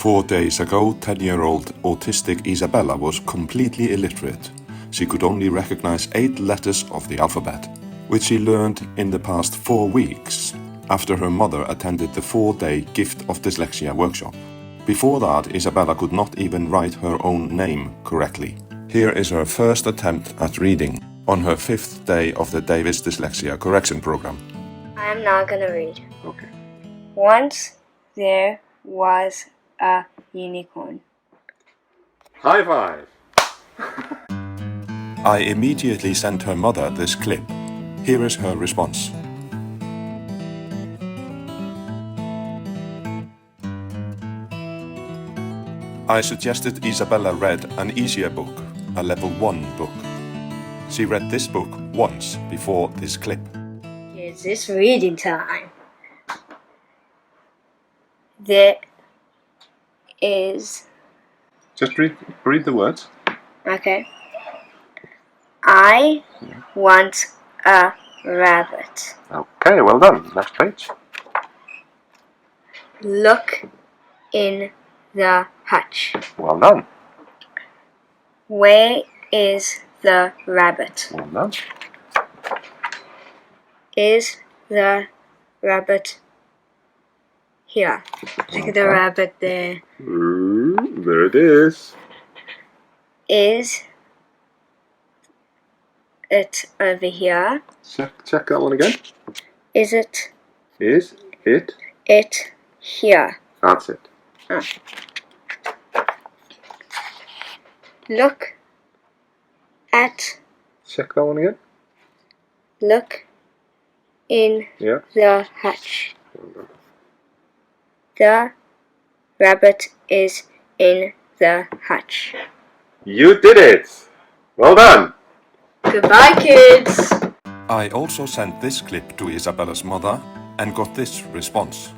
4 days ago, 10-year-old autistic Isabella was completely illiterate. She could only recognize 8 letters of the alphabet, which she learned in the past 4 weeks, after her mother attended the 4-day Gift of Dyslexia workshop. Before that, Isabella could not even write her own name correctly. Here is her first attempt at reading, on her 5th day of the Davis Dyslexia Correction program. I am not gonna read. Okay. Once there was a unicorn. High five! I immediately sent her mother this clip. Here is her response. I suggested Isabella read an easier book, a level 1 book. She read this book once before this clip. Is this reading time? There is... Just read the words. Okay. I want a rabbit. Okay, well done. Next page. Look in the hutch. Well done. Where is the rabbit? Well done. Is the rabbit here? Look at the rabbit there. There it is. Is it over here? Check that one again. Is it It here? That's it. Look at. Check that one again. Look in Yeah. the hutch. The rabbit is in the hutch. You did it! Well done! Goodbye, kids! I also sent this clip to Isabella's mother and got this response.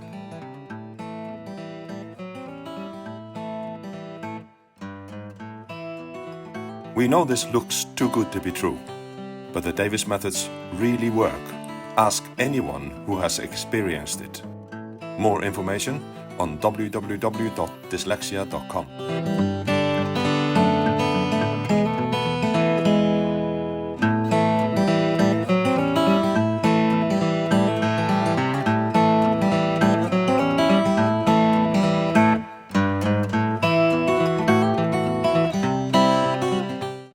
We know this looks too good to be true, but the Davis methods really work. Ask anyone who has experienced it. More information on www.dyslexia.com.